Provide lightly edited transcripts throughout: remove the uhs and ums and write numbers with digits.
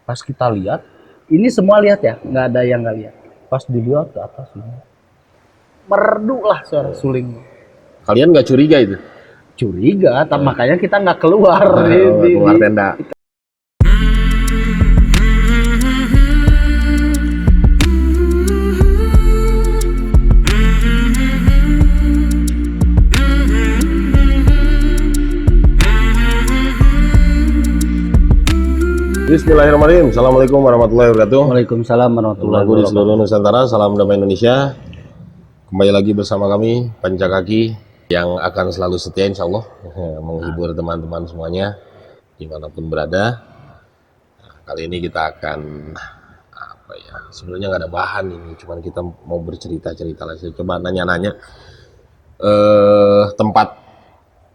Pas kita lihat, ini semua lihat ya, nggak ada yang nggak lihat. Pas dilihat ke atas ini, merdu lah suara suling. Kalian nggak curiga itu? Curiga, makanya kita nggak keluar Keluar tenda. Bismillahirrahmanirrahim. Assalamualaikum warahmatullahi wabarakatuh. Waalaikumsalam warahmatullahi Lagu di seluruh wabarakatuh. Nusantara, salam damai Indonesia. Kembali lagi bersama kami Pancakaki yang akan selalu setia insya Allah menghibur teman-teman semuanya dimanapun berada. Nah, kali ini kita akan sebenarnya nggak ada bahan ini, cuman kita mau bercerita-cerita lah. Saya coba nanya-nanya tempat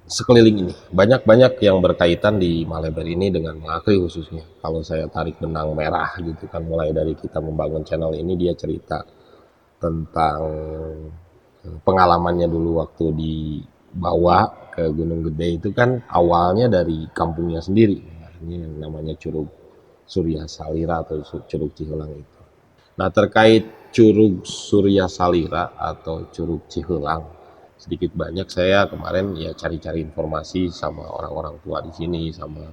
sekeliling ini. Banyak yang berkaitan di Maleber ini dengan Mengakri khususnya. Kalau saya tarik benang merah gitu kan, mulai dari kita membangun channel ini, dia cerita tentang pengalamannya dulu waktu dibawa ke Gunung Gede itu kan awalnya dari kampungnya sendiri. Ini yang namanya Curug Surya Salira atau Curug Cihelang itu. Nah, terkait Curug Surya Salira atau Curug Cihelang, sedikit banyak saya kemarin ya cari-cari informasi sama orang-orang tua di sini, sama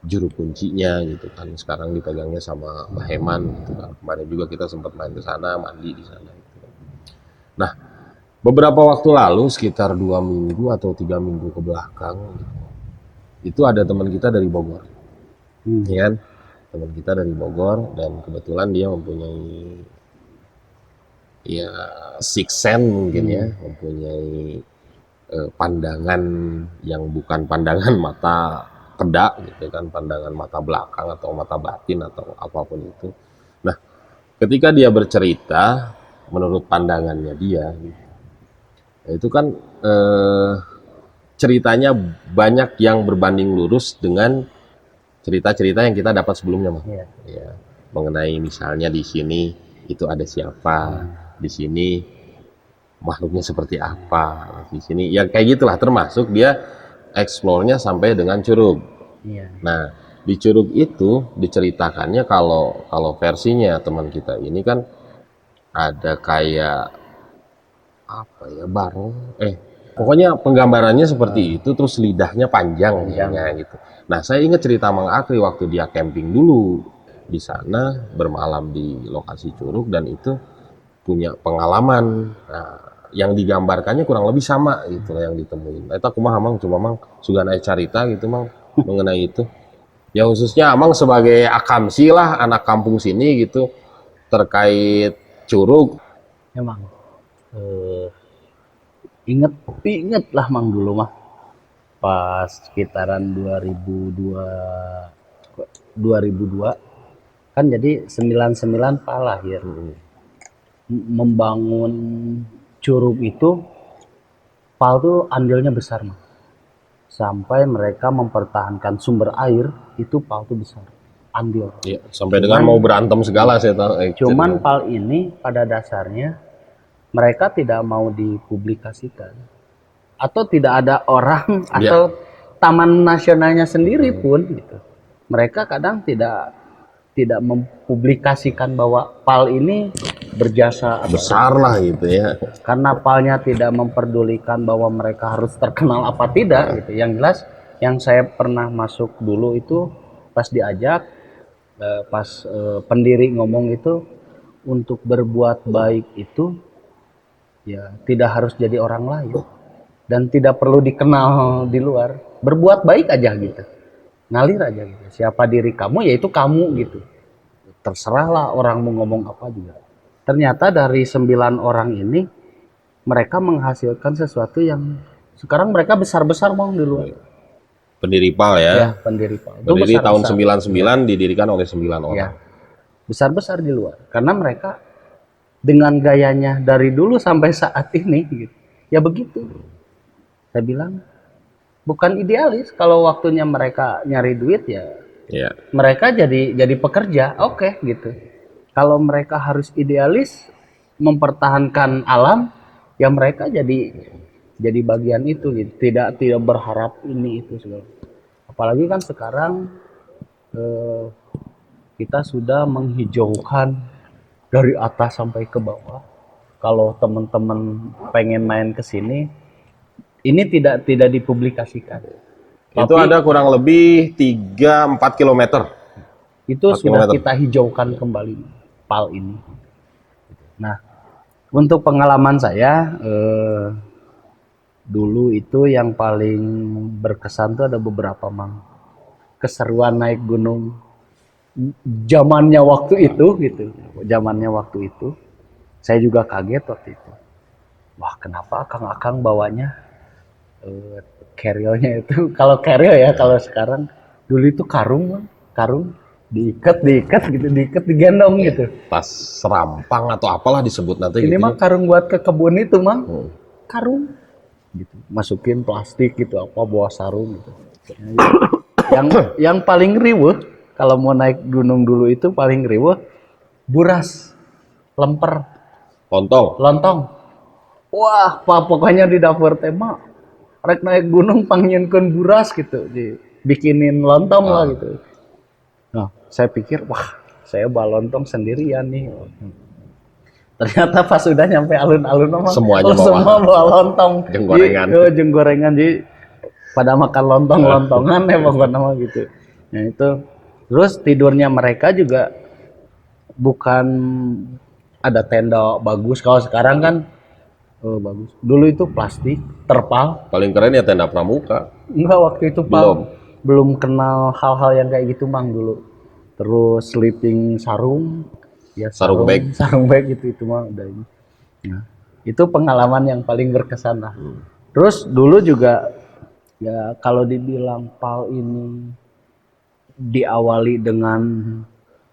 juru kuncinya gitu kan. Sekarang dipegangnya sama Mbah Heman gitu kan. Kemarin juga kita sempat main ke sana, mandi di sana gitu kan. Nah, beberapa waktu lalu sekitar 2 minggu atau 3 minggu ke belakang itu ada teman kita dari Bogor, ya kan? Teman kita dari Bogor, dan kebetulan dia mempunyai ya six sense mungkin ya, mempunyai pandangan yang bukan pandangan mata kedak gitu kan, pandangan mata belakang atau mata batin atau apapun itu. Nah, ketika dia bercerita menurut pandangannya dia gitu, itu kan ceritanya banyak yang berbanding lurus dengan cerita-cerita yang kita dapat sebelumnya, Mas. Ya, mengenai misalnya di sini itu ada siapa, di sini makhluknya seperti apa, di sini ya kayak gitulah, termasuk dia eksplornya sampai dengan Curug. Nah, di Curug itu diceritakannya kalau versinya teman kita ini kan ada kayak apa ya, barong pokoknya penggambarannya seperti itu, terus lidahnya panjang gitu. Nah, saya ingat cerita Mang Akri waktu dia camping dulu di sana, bermalam di lokasi Curug, dan itu punya pengalaman. Nah, yang digambarkannya kurang lebih sama gitu yang ditemuin. Eta kumaha Mang, coba Mang sugana carita gitu Mang mengenai itu. Ya khususnya Amang sebagai akamsi lah, anak kampung sini gitu, terkait Curug. Emang inget lah Mang dulu mah pas sekitaran 2002 kan, jadi 99 Pak lahir. Membangun Curug itu Pal tuh andilnya besar Mang. Sampai mereka mempertahankan sumber air itu Pal tuh besar andil. Ya, sampai dengan mau berantem segala saya tahu. Cuman Pal ini pada dasarnya mereka tidak mau dipublikasikan, atau tidak ada orang atau taman nasionalnya sendiri pun gitu. Mereka kadang tidak mempublikasikan bahwa Pal ini berjasa besar lah gitu ya. Karena Palnya tidak memperdulikan bahwa mereka harus terkenal apa tidak gitu. Yang jelas yang saya pernah masuk dulu itu pas diajak, pas pendiri ngomong itu, untuk berbuat baik itu ya tidak harus jadi orang lain dan tidak perlu dikenal di luar. Berbuat baik aja gitu, ngalir aja gitu. Siapa diri kamu yaitu kamu gitu, terserahlah orang mau ngomong apa juga. Ternyata dari 9 orang ini mereka menghasilkan sesuatu yang sekarang mereka besar-besar Bang di luar. Pendiri PAL ya. Ya, pendiri PAL. Berdiri tahun 99, didirikan oleh 9 orang. Ya, besar-besar di luar. Karena mereka dengan gayanya dari dulu sampai saat ini gitu. Ya begitu. Saya bilang bukan idealis, kalau waktunya mereka nyari duit ya. Mereka jadi pekerja, oke gitu. Kalau mereka harus idealis mempertahankan alam, ya mereka jadi bagian itu gitu. Tidak berharap ini itu segala. Apalagi kan sekarang kita sudah menghijaukan dari atas sampai ke bawah. Kalau teman-teman pengen main ke sini, ini tidak dipublikasikan. Itu Tapi ada kurang lebih 3-4 kilometer. itu 4 sudah kilometer. kita hijaukan kembali PAL ini. Nah, untuk pengalaman saya dulu itu yang paling berkesan tuh ada beberapa, Mang. Keseruan naik gunung zamannya waktu itu gitu. Zamannya waktu itu. Saya juga kaget waktu itu. Wah, kenapa akang-akang bawanya carrier-nya itu kalau carrier ya, kalau sekarang dulu itu karung, Mang. Karung diikat gitu, diikat digendong gitu. Tas serampang atau apalah disebut nanti Ini gitu. mah karung buat ke kebun itu, Mang. Hmm. Karung gitu. Masukin plastik gitu apa bawa sarung gitu. Yang paling riweuh kalau mau naik gunung dulu itu paling riweuh buras, lemper, lontong. Wah, pokoknya di dapur tema rek naik gunung panggieunkeun buras gitu, dibikinin lontong lah gitu. Nah, saya pikir wah, saya bawa lontong sendirian nih. Ternyata pas sudah nyampe alun-alun mah Semuanya semua bawa lontong. Jenggorengan. Jenggorengan jadi pada makan lontong-lontongan ya pokoknya mah gitu. Nah itu terus tidurnya mereka juga bukan ada tenda bagus. Kalau sekarang kan bagus. Dulu itu plastik, terpal. Paling keren ya tenda pramuka. Enggak, waktu itu belum kenal hal-hal yang kayak gitu, Mang, dulu. Terus sleeping sarung, ya Sarung bag itu mah udah ini. Nah, itu pengalaman yang paling berkesan lah. Terus dulu juga ya kalau dibilang PAL ini diawali dengan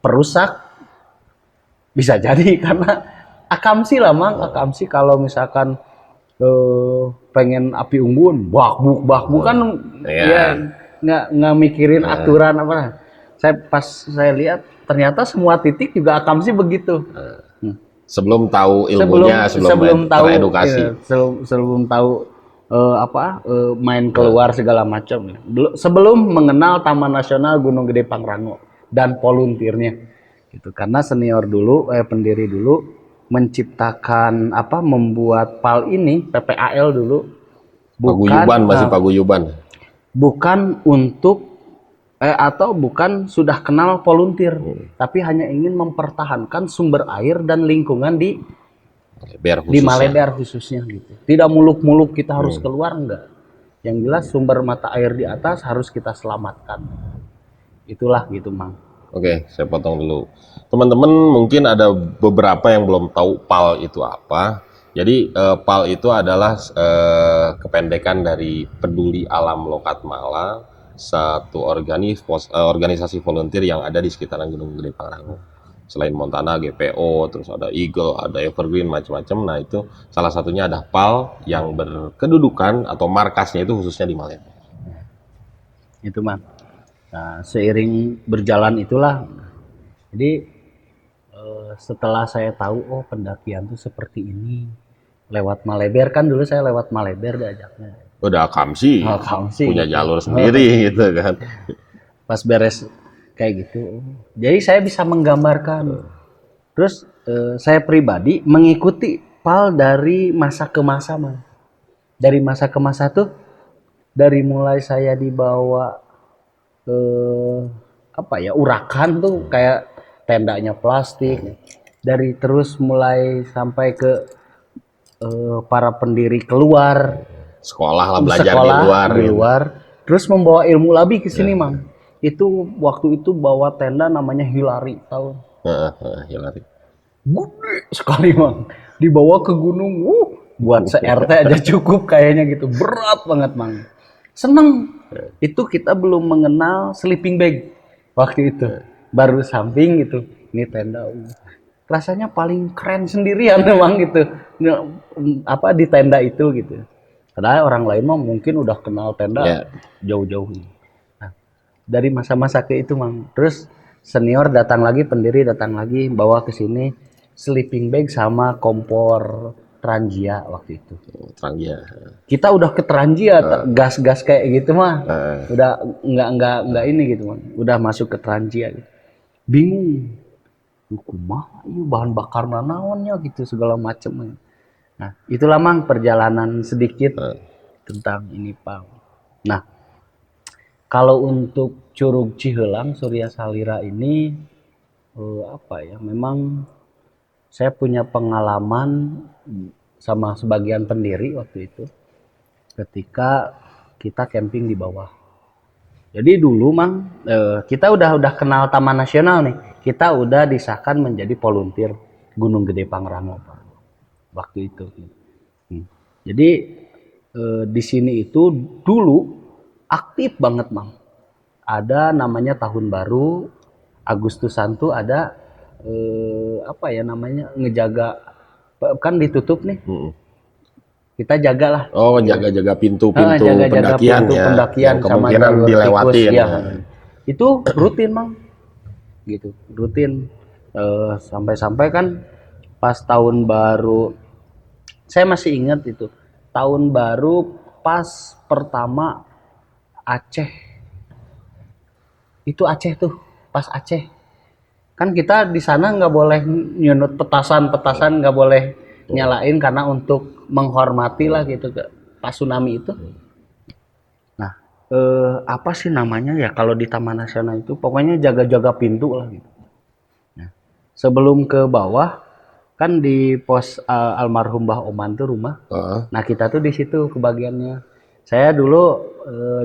perusak, bisa jadi karena akamsi lah, Mang. Akamsi kalau misalkan pengen api unggun, bakbuk kan ya nggak mikirin aturan apa. Saya lihat ternyata semua titik juga akamsi begitu. Sebelum tahu ilmunya, sebelum tahu teredukasi. Ya, sebelum tahu main keluar segala macam. Sebelum mengenal Taman Nasional Gunung Gede Pangrango dan volunteernya. Gitu. Karena senior dulu, pendiri dulu menciptakan membuat PAL ini, PPAL dulu paguyuban. Bukan untuk atau bukan sudah kenal volunteer, tapi hanya ingin mempertahankan sumber air dan lingkungan di Maleber khususnya gitu. Tidak muluk-muluk kita harus keluar, enggak. Yang jelas sumber mata air di atas harus kita selamatkan. Itulah gitu, Mang. Oke, saya potong dulu. Teman-teman mungkin ada beberapa yang belum tahu PAL itu apa. Jadi PAL itu adalah kependekan dari Peduli Alam Lokatmala, satu organisasi volunteer yang ada di sekitaran Gunung Gede Pangrango. Selain Montana, GPO, terus ada Eagle, ada Evergreen, macam-macam. Nah itu salah satunya ada PAL yang berkedudukan atau markasnya itu khususnya di Maleber. Itu, Mang. Nah, seiring berjalan itulah, jadi setelah saya tahu pendakian tuh seperti ini lewat Maleber, kan dulu saya lewat Maleber diajaknya. Udah Akamsi, punya jalur sendiri gitu kan. Pas beres kayak gitu, jadi saya bisa menggambarkan. Terus saya pribadi mengikuti PAL dari masa ke masa, Mang. Dari masa ke masa tuh, dari mulai saya dibawa urakan tuh kayak tendanya plastik, dari terus mulai sampai ke para pendiri keluar sekolah lah, belajar di luar, terus membawa ilmu labi ke sini, Mang. Itu waktu itu bawa tenda namanya Hillary, tahu? Hillary. Gede sekali, Mang. Dibawa ke gunung, buat se-RT aja cukup kayaknya gitu. Berat banget, Mang. Seneng. Itu kita belum mengenal sleeping bag waktu itu. Baru samping gitu. Ini tenda. Rasanya paling keren sendirian memang gitu. Di tenda itu gitu. Padahal orang lain mah mungkin udah kenal tenda jauh-jauh. Nah, dari masa-masa ke itu, Mang. Terus senior datang lagi, pendiri datang lagi, bawa ke sini sleeping bag sama kompor Trangia waktu itu. Trangia. Kita udah ke Trangia, gas-gas kayak gitu mah. Udah enggak ini gitu, Mang. Udah masuk ke Trangia gitu. bingung. Kumaha ieu bahan bakar naonnya gitu segala macam. Nah, itulah Mang perjalanan sedikit tentang ini Pak. Nah, kalau untuk Curug Ciheulang Surya Salira ini apa ya? Memang saya punya pengalaman sama sebagian pendiri waktu itu ketika kita camping di bawah. Jadi dulu Mang kita udah kenal Taman Nasional nih. Kita udah disahkan menjadi volunteer Gunung Gede Pangrango Pak. Waktu itu. Jadi di sini itu dulu aktif banget Mang. Ada namanya tahun baru Agustusan tuh ada apa ya namanya ngejaga kan ditutup nih. Kita jagalah. Oh, jaga-jaga pintu-pintu Jaga-jaga pendakian pintu ya. pendakian Yang kemungkinan sama dilewatin. ya. Itu rutin Mang. Gitu, rutin sampai-sampai kan pas tahun baru saya masih ingat itu tahun baru pas pertama Aceh itu Aceh tuh pas Aceh kan kita di sana nggak boleh nyunut petasan nggak boleh nyalain karena untuk menghormati lah gitu ke pas tsunami itu. Nah apa sih namanya ya kalau di Taman Nasional itu pokoknya jaga-jaga pintu lah gitu. Nah, sebelum ke bawah kan di pos almarhum Mbah Oman tuh rumah. Nah kita tuh di situ kebagiannya. Saya dulu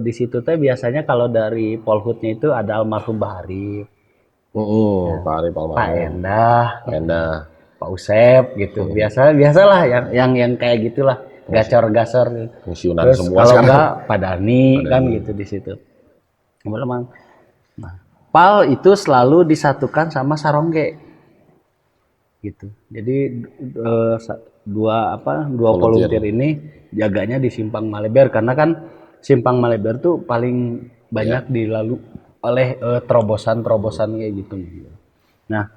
di situ teh biasanya kalau dari Polhutnya itu ada almarhum Mbah Arif, Pak Arif Pak almarhum. Endah, Pak Usep gitu. Biasalah yang kayak gitulah, gacor-gacor. Pensiunan Terus semua kalau sekarang. enggak Pak Dani kan gitu di situ. Memang. Nah, Pal itu selalu disatukan sama Sarongge. Gitu. Jadi dua volunteer ini jaganya di Simpang Maleber karena kan Simpang Maleber tuh paling banyak dilalui oleh terobosan-terobosan kayak gitu. Nah,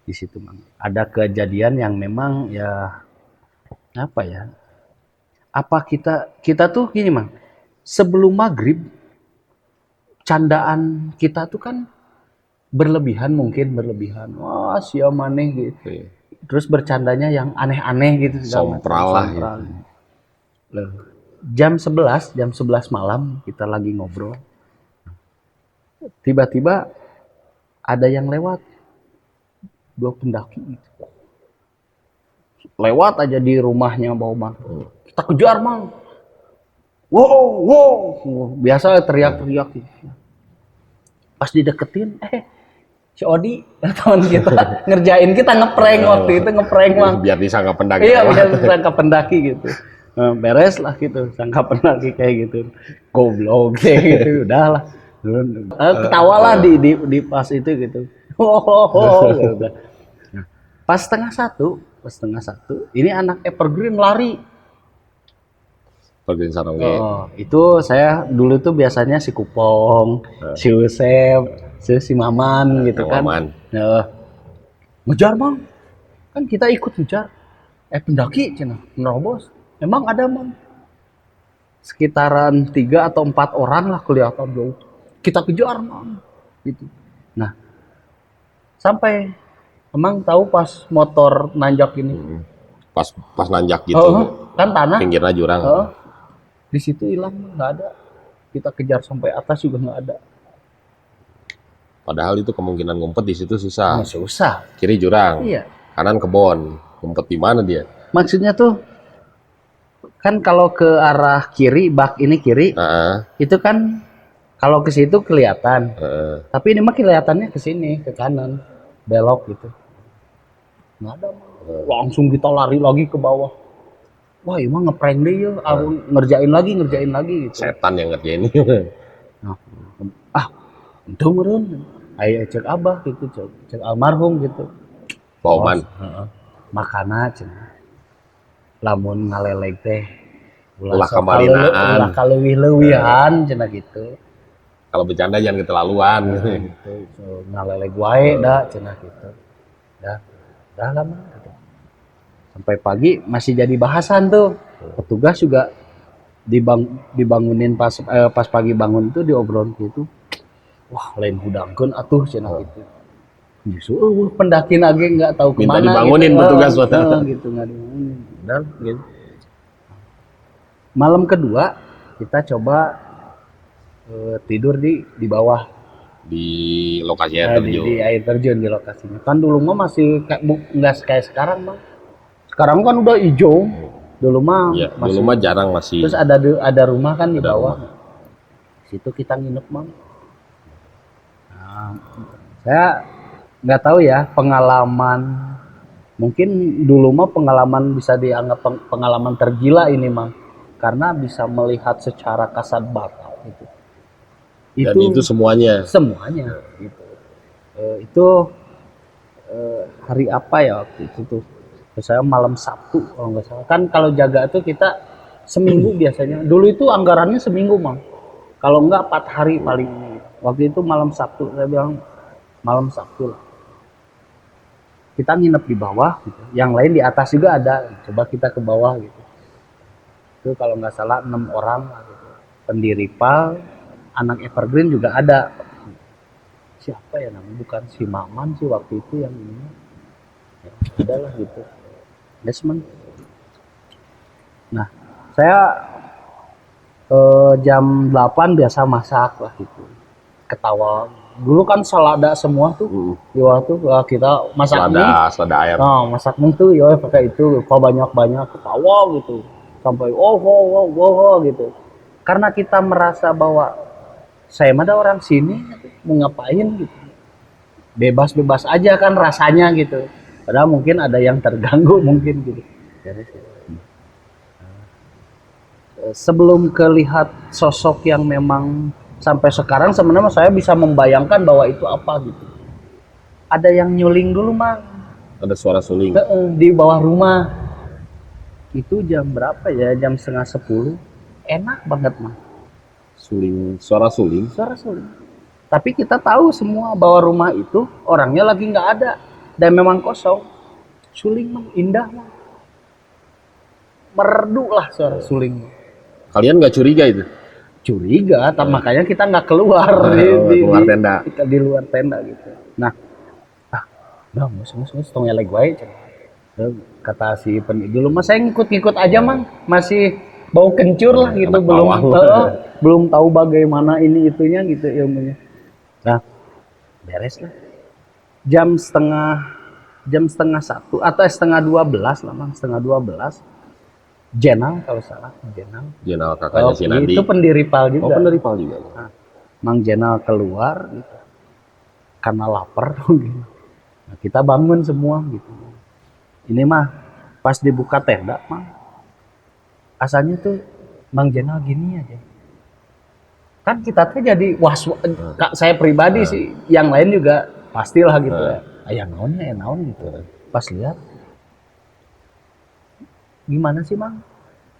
di situ Mang ada kejadian yang memang ya apa ya? Apa kita tuh gini Mang. Sebelum maghrib candaan kita tuh kan berlebihan. Wah sia maneh gitu. Terus bercandanya yang aneh-aneh gitu. Sompral lah gitu. Jam 11 malam kita lagi ngobrol. Tiba-tiba ada yang lewat. 2 pendaki gitu. Lewat aja di rumahnya Mbak Omar. Kita kejar Mang. Wow. Biasa teriak-teriak gitu. Pas dideketin si Odi teman kita ngerjain kita ngeprank waktu itu Mang. Biar disangka pendaki. Iya biar disangka pendaki gitu. Beres lah gitu sangka pendaki kayak gitu. Goblok kayak gitu udahlah. Ketawa lah di pas itu gitu. Gitu. Nah, pas setengah satu ini anak Evergreen lari. Evergreen Sarongge. Itu saya dulu tuh biasanya si Kupong, si Usep, si Maman gitu kan. Ngejar Mang. Kan kita ikut ngejar. Pendaki cenah nerobos. Emang ada Mang. Sekitaran 3 atau 4 orang lah kelihatan jauh. Kita kejar Mang. Gitu. Nah. Sampai Emang tahu pas motor nanjak ini. Pas nanjak gitu. Kan tanah. Pinggirnya jurang. Di situ hilang nggak ada. Kita kejar sampai atas juga nggak ada. Padahal itu kemungkinan ngumpet di situ susah. Susah. Kiri jurang. Iya. Kanan kebon. Ngumpet di mana dia? Maksudnya tuh kan kalau ke arah kiri, bak ini kiri, itu kan kalau ke situ kelihatan. Tapi ini mah kelihatannya ke sini, ke kanan, belok gitu. Nggak ada. Langsung kita lari lagi ke bawah. Wah, emang ngeprank deh ya, ngerjain lagi gitu. Setan yang ngerjain ini. Untung meren. Ayo cek abah gitu, cek almarhum gitu. Bauman. Makana cenah. Lamun ngaleleg teh ulah kamarinaan. Ulah kaleuwih-leuwihan cenah gitu. Kalau bercanda jangan keterlaluan gitu. So, ngaleleg wae da cenah gitu. Dah lama gitu. Sampai pagi masih jadi bahasan tuh. Petugas juga dibangunin pas pagi bangun tuh diobrolin gitu. Wah, lain hudangkeun atuh cenah gitu. Justru pendaki lagi nggak tahu Minta kemana. dibangunin gitu. petugas, Gitu nggak dibangunin. Udah, gitu. Malam kedua kita coba tidur di bawah di lokasi air terjun. di air terjun di lokasinya. Kan dulu mah masih nggak kayak sekarang mah. Sekarang kan udah hijau. Dulu mah Ya, masih. dulu mah jarang masih. Terus ada rumah kan di Ada bawah. rumah. Situ kita nginep mah. Nah, saya nggak tahu ya pengalaman. Mungkin dulu mah pengalaman bisa dianggap pengalaman tergila ini mah. Karena bisa melihat secara kasat mata gitu. Dan itu semuanya. Semuanya gitu. Itu hari apa ya waktu itu tuh? Saya malam Sabtu kalau nggak salah. Kan kalau jaga tuh kita seminggu biasanya. Dulu itu anggarannya seminggu mah. Kalau nggak 4 hari paling. Waktu itu malam Sabtu, saya bilang malam Sabtu lah. Kita nginep di bawah, gitu. Yang lain di atas juga ada. Coba kita ke bawah gitu. Itu kalau nggak salah 6 orang lah, gitu. Pendiri PAL, anak Evergreen juga ada. Siapa ya namanya? Bukan si Maman sih waktu itu yang ini. Ya, ada lah gitu. Desmond. Nah, saya jam 8 biasa masak lah gitu. Ketawa. Dulu kan selada semua tuh. Di waktu kita masak mie. Selada ayam. Nah, masak mie tuh ya pakai itu. Kok banyak-banyak ketawa gitu. Sampai oh gitu. Karena kita merasa bahwa saya mah ada orang sini mau ngapain gitu. Bebas-bebas aja kan rasanya gitu. Padahal mungkin ada yang terganggu mungkin gitu. Sebelum kelihat sosok yang memang sampai sekarang sebenarnya saya bisa membayangkan bahwa itu apa gitu. Ada yang nyuling dulu Mang. Ada suara suling. Di bawah rumah. Itu jam berapa ya? Jam 9:30. Enak banget Mang. Suara suling. Suara suling. Tapi kita tahu semua bahwa rumah itu orangnya lagi nggak ada dan memang kosong. Suling Mang, indah Mang. Merdu lah suara suling. Kalian nggak curiga itu? Curiga, makanya kita nggak keluar keluar tenda. Kita di luar tenda gitu. Nah, udah mus tong elek wae. Kata si dulu mah saya ngikut-ngikut aja Mang, masih bau kencur lah gitu, belum tahu bagaimana ini itunya gitu ilmunya. Nah, beres lah. Jam setengah 1 atau setengah 12 lah Mang, setengah 12. Jenal kalau salah, Jenal kakaknya si Nandi. Itu pendiri PAL juga. Oh, pendiri PAL juga. Nah, Mang Jenal keluar gitu. Karena lapar gitu. Nah, kita bangun semua gitu. Ini mah pas dibuka tenda Mang. Asalnya tuh Mang Jenal gini aja. Kan kita tuh jadi saya pribadi sih, yang lain juga pastilah gitu ya. Aya naon gitu. Pas lihat gimana sih Mang?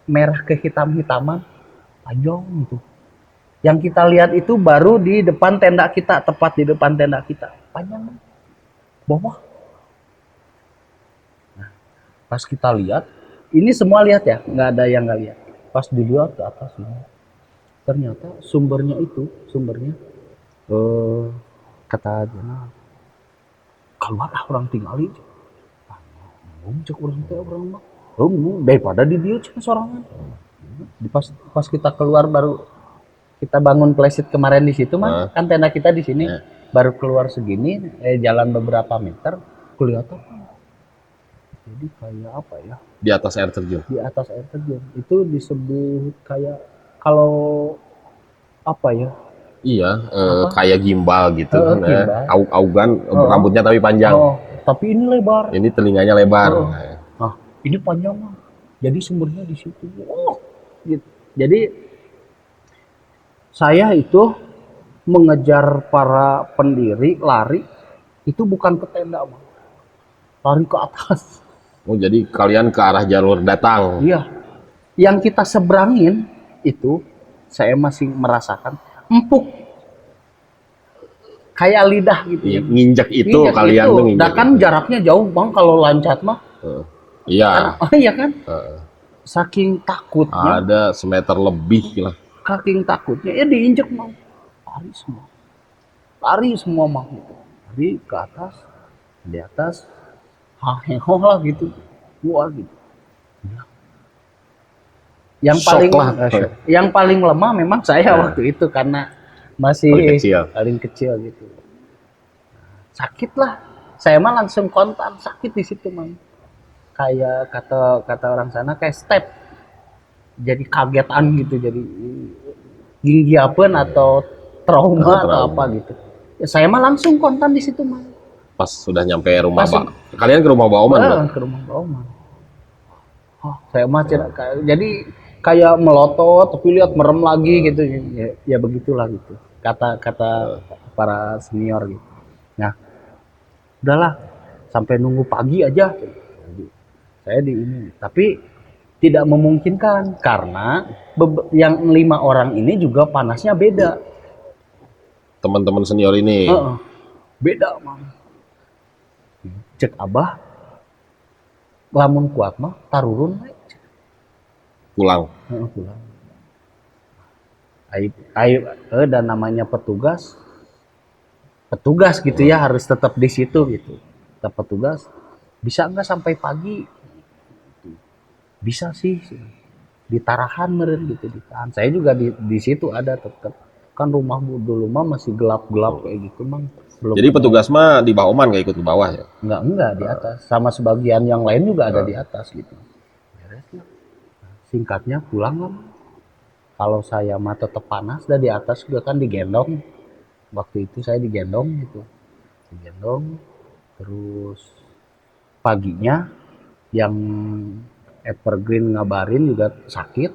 Merah ke hitam-hitaman, panjang gitu. Yang kita lihat itu baru di depan tenda kita, tepat di depan tenda kita. Panjang Mang. Bawah. Nah, pas kita lihat, ini semua lihat ya, nggak ada yang nggak lihat. Pas dilihat ke atas ini, ternyata sumbernya kata Jenal, keluar orang tinggali. Cek orang teh orang mah. Daripada di dia cuma sorangan. Pas kita keluar baru kita bangun plesit kemarin di situ Mang, kan tenda kita di sini. Baru keluar segini, jalan beberapa meter, kelihatan. Jadi kayak apa ya? Di atas air terjun. Di atas air terjun. Itu disebut kayak kalau apa ya? Iya, kayak gimbal gitu. Gimbal. Augan, rambutnya tapi panjang. Tapi ini lebar. Ini telinganya lebar. Nah, ini panjang Mang. Jadi sumbernya di situ. Gitu. Jadi saya itu mengejar para pendiri lari itu bukan ke tenda Mang. Lari ke atas. Oh, jadi kalian ke arah jalur datang. Iya. Yang kita seberangin itu saya masih merasakan empuk. Kayak lidah gitu. Nginjek itu kalian tuh nginjek. Nah kan jaraknya jauh Bang kalau loncat mah. Iya. Iya kan? Saking takutnya. Ada semeter lebih lah. Saking takutnya ya diinjek Mang. Lari semua Mang. Lari ke atas. di atas hehoh lah gitu, wah gitu. Yang Shock paling lah. yang paling lemah memang saya waktu itu karena masih Paling kecil. paling kecil gitu. Sakit lah, saya mah langsung kontan sakit di situ mang. Kayak kata kata orang sana kayak step, jadi kagetan gitu, jadi ginggiapan atau trauma atau apa gitu. Ya, saya mah langsung kontan di situ mang. Pas sudah nyampe rumah Pas kalian ke rumah Mbak Oman Wah, berarti? ke rumah Mbak Oma. Oh, saya mah jadi kayak melotot tapi lihat merem lagi gitu. Ya begitulah gitu. Kata kata para senior gitu. Nah, udahlah sampai nunggu pagi aja. Saya di ini. Tapi tidak memungkinkan karena yang 5 orang ini juga panasnya beda. Teman-teman senior ini. Beda, Mang. Cek Abah lamun kuat mah tarurun we. Pulang. Pulang. Aib dan namanya petugas gitu ya harus tetap di situ gitu. Tetap petugas bisa nggak sampai pagi? Bisa sih di Tarahan meren gitu ditahan. Saya juga di situ ada tetap kan rumah dulu mah masih gelap-gelap kayak gitu mang. Jadi petugas mah di bawah Oman nggak ikut ke bawah ya? Enggak di atas. Sama sebagian yang lain juga ada di atas gitu. Singkatnya pulang lah. Kalau saya mah tetap panas dan di atas juga kan digendong. Waktu itu saya digendong gitu. Digendong terus paginya yang Evergreen ngabarin juga sakit.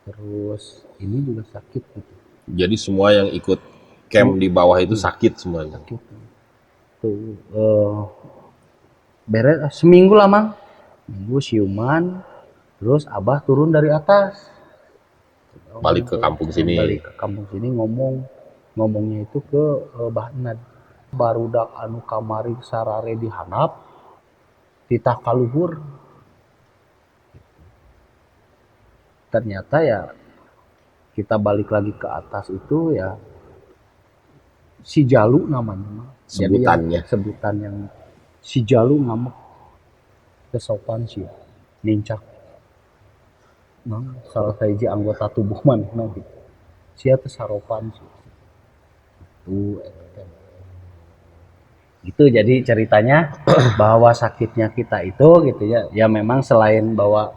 Terus ini juga sakit gitu. Jadi semua yang ikut camp di bawah itu sakit semuanya. Sakit. Tuh beres seminggu lah mang. Minggu siuman. Terus Abah turun dari atas. Balik ke kampung sini. Balik ke kampung sini ngomongnya itu ke Bahnad. Barudak anu kamari sarare dihanap titah kaluhur. Ternyata ya kita balik lagi ke atas itu ya si Jalu namanya. Sebutannya. Jadi sebutan yang si Jalu ngamek kesopan sih nincak. Nah, salah satu anggota tubuh mana gitu. Sia teh saropan sih. Itu jadi ceritanya bahwa sakitnya kita itu gitu ya. Ya memang selain bahwa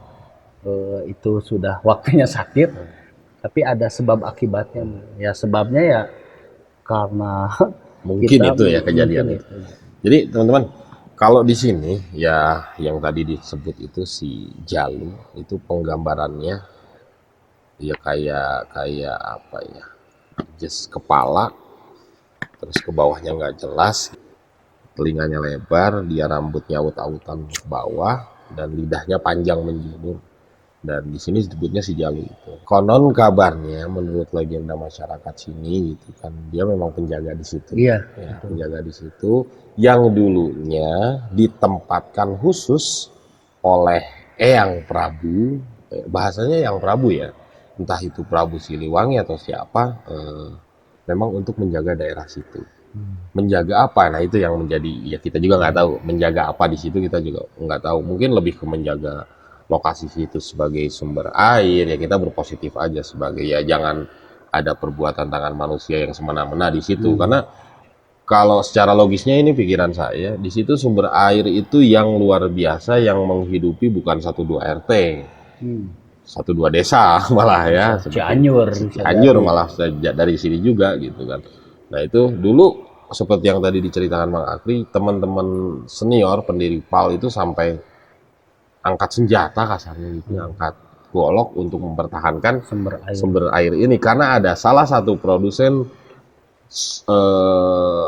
itu sudah waktunya sakit, tapi ada sebab akibatnya. Ya sebabnya ya karena mungkin itu ya kejadian itu. Jadi teman-teman, kalau di sini ya yang tadi disebut itu si Jalu itu penggambarannya ya kayak apa ya, just kepala terus ke bawahnya nggak jelas, telinganya lebar, dia rambutnya aut-autan ke bawah dan lidahnya panjang menjulur. Dan di sini disebutnya si Jalu itu. Konon kabarnya menurut legenda masyarakat sini gitu kan, dia memang penjaga di situ. Iya. Ya, penjaga di situ yang dulunya ditempatkan khusus oleh Eyang Prabu, bahasanya Eyang Prabu ya, entah itu Prabu Siliwangi atau siapa, memang untuk menjaga daerah situ. Menjaga apa? Nah itu yang menjadi ya kita juga nggak tahu. Menjaga apa di situ kita juga nggak tahu. Mungkin lebih ke menjaga lokasi situ sebagai sumber air ya, kita berpositif aja sebagai ya jangan ada perbuatan tangan manusia yang semena-mena di situ. Karena kalau secara logisnya ini pikiran saya, di situ sumber air itu yang luar biasa yang menghidupi bukan 1-2 RT. 1-2 desa malah ya. Cianjur malah dari sini juga gitu kan. Nah itu dulu seperti yang tadi diceritakan Bang Akri, teman-teman senior pendiri PAL itu sampai angkat senjata kasarnya gitu, angkat golok untuk mempertahankan sumber air ini karena ada salah satu produsen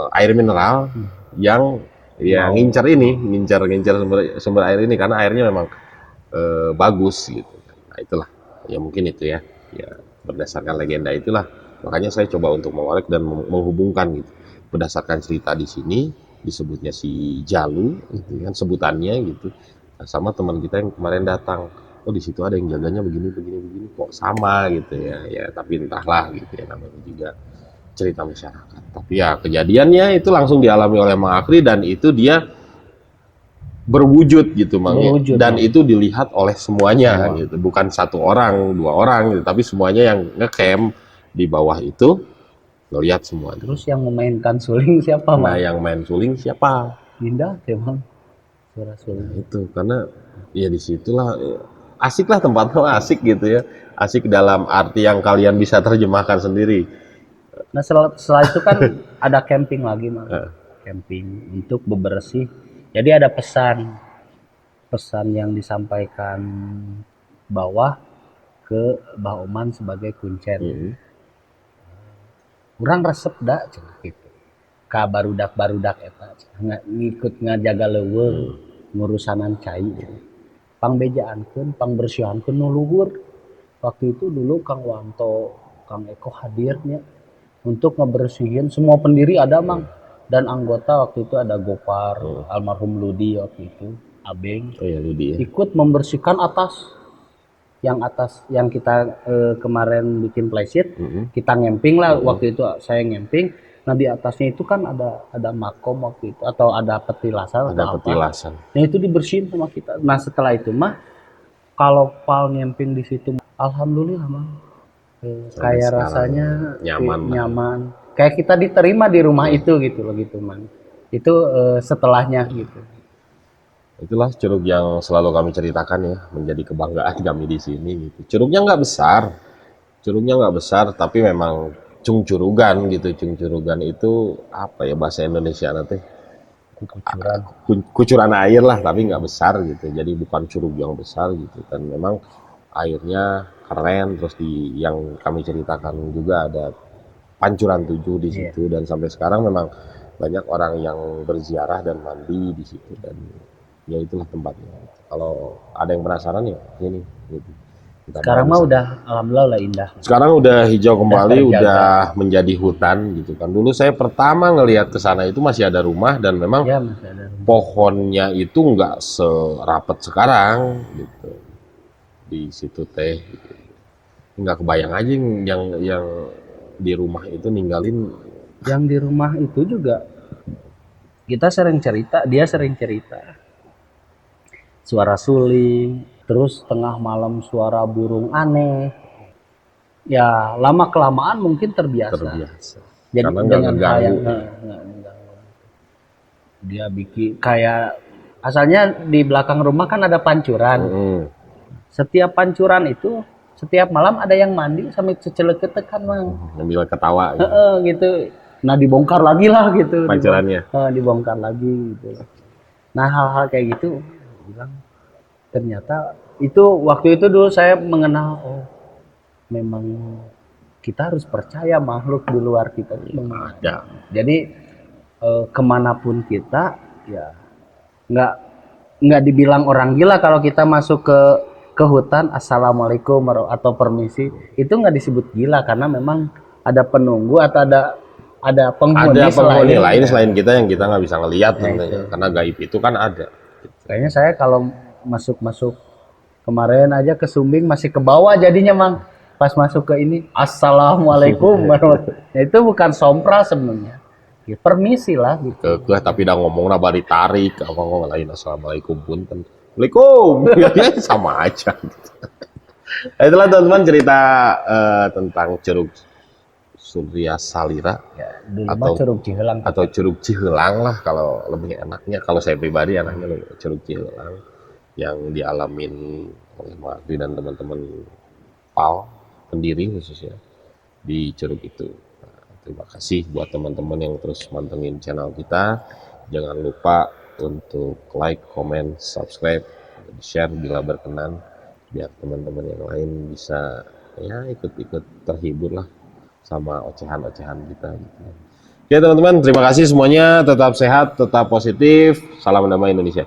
air mineral yang ya ngincar sumber air ini karena airnya memang bagus gitu. Nah itulah ya mungkin itu ya berdasarkan legenda itulah makanya saya coba untuk mengorek dan menghubungkan gitu berdasarkan cerita di sini disebutnya si Jalu gitu kan sebutannya gitu. Sama teman kita yang kemarin datang, oh di situ ada yang jaganya begini kok sama gitu ya tapi entahlah gitu ya namanya juga cerita masyarakat. Tapi ya kejadiannya itu langsung dialami oleh Mang Akri dan itu dia berwujud gitu Mang. Berwujud, Dan Mang. itu dilihat oleh semuanya Semua. gitu, bukan satu orang, dua orang gitu, tapi semuanya yang ngecamp di bawah itu ngelihat semua. Terus yang memainkan suling siapa, Nah, Mang? yang main suling siapa? Indah teh, Mang. Suara Nah, suling. itu karena ya disitulah asik lah tempatnya, asik gitu ya, asik dalam arti yang kalian bisa terjemahkan sendiri. Nah, setelah itu kan ada camping lagi, Mang. Eh, Camping untuk bebersih. Jadi ada pesan yang disampaikan bawah ke Mbah Oman sebagai kuncen. mm, Urang resep da cenah gitu. Ka barudak-barudak eta ngikut ngajaga leuweung ngurusanan cai cenah. Pangbejaankeun, pangbersihankeun nu luhur. Waktu itu dulu Kang Wanto, Kang Eko hadirnya untuk ngebersihin semua pendiri ada Mang. Dan anggota waktu itu ada Gopar, almarhum Ludi waktu itu, Abeng, oh ya Ludi ya. ikut membersihkan atas yang kita kemarin bikin playsheet, kita ngemping lah waktu itu saya ngemping. Nah di atasnya itu kan ada makom waktu itu atau ada petilasan Ada atau apa. petilasan. Nah itu dibersihin sama kita. Nah setelah itu mah kalau pal ngemping di situ, alhamdulillah mah kayak sekarang rasanya nyaman lah. nyaman. Kayak kita diterima di rumah itu gitu loh gitu man. Itu setelahnya gitu. Itulah curug yang selalu kami ceritakan ya, menjadi kebanggaan kami di sini gitu. Curugnya nggak besar, tapi memang curugan gitu. Curugan itu apa ya bahasa Indonesia nanti? Kucuran. Kucuran air lah, tapi nggak besar gitu. Jadi bukan curug yang besar gitu. Dan memang airnya keren. Terus yang kami ceritakan juga ada pancuran 7 di situ. Dan sampai sekarang memang banyak orang yang berziarah dan mandi di situ. Dan ya itulah tempatnya. Kalau ada yang penasaran ya sini gitu. Sekarang mah udah alhamdulillah udah indah. Sekarang udah hijau kembali, terjaga. udah menjadi hutan gitu kan. Dulu saya pertama ngelihat ke sana itu masih ada rumah dan memang Ya masih ada. pohonnya itu nggak serapet sekarang gitu. Di situ teh gitu. Nggak kebayang aja yang di rumah itu ninggalin. Yang di rumah itu juga kita sering cerita, dia sering cerita. Suara suling, terus tengah malam suara burung aneh. Ya lama kelamaan mungkin terbiasa. Jadi Karena nggak dengan hal yang ngeganggu. dia bikin kayak asalnya di belakang rumah kan ada pancuran. Setiap pancuran itu setiap malam ada yang mandi sampai ceceleket kan Mang. Sambil ketawa gitu. Gitu. Nah dibongkar lagi lah gitu. Pancurannya. Dibongkar lagi gitu. Nah hal-hal kayak gitu bilang ternyata itu waktu itu dulu saya mengenal memang kita harus percaya makhluk di luar kita itu ada. Jadi kemanapun kita ya nggak dibilang orang gila kalau kita masuk ke hutan assalamualaikum atau permisi itu nggak disebut gila karena memang ada penunggu atau ada penghuni lain selain kita yang kita nggak bisa ngelihat tentunya karena gaib itu kan ada. Kayaknya saya kalau masuk kemarin aja ke Sumbing masih ke bawah jadinya Mang. Pas masuk ke ini assalamualaikum warahmatullahi. Itu bukan sompra sebenarnya. Ya, permisi lah gitu. Tapi udah ngomong bari tarik apa ngomong lain assalamualaikum punten. Waalaikum. Sama aja gitu. Itulah teman-teman cerita tentang Curug Surya Salira Ya, atau Curug Cihelang atau Curug Cihelang lah kalau lebih enaknya. Kalau saya pribadi enaknya Curug Cihelang yang dialamin oleh Mardi dan teman-teman PAL pendiri khususnya di Curug itu. Nah, terima kasih buat teman-teman yang terus mantengin channel kita. Jangan lupa untuk like, comment, subscribe, dan share bila berkenan biar teman-teman yang lain bisa ya ikut-ikut terhibur lah sama ocehan-ocehan kita gitu. Oke teman-teman, terima kasih semuanya, tetap sehat, tetap positif, salam damai Indonesia.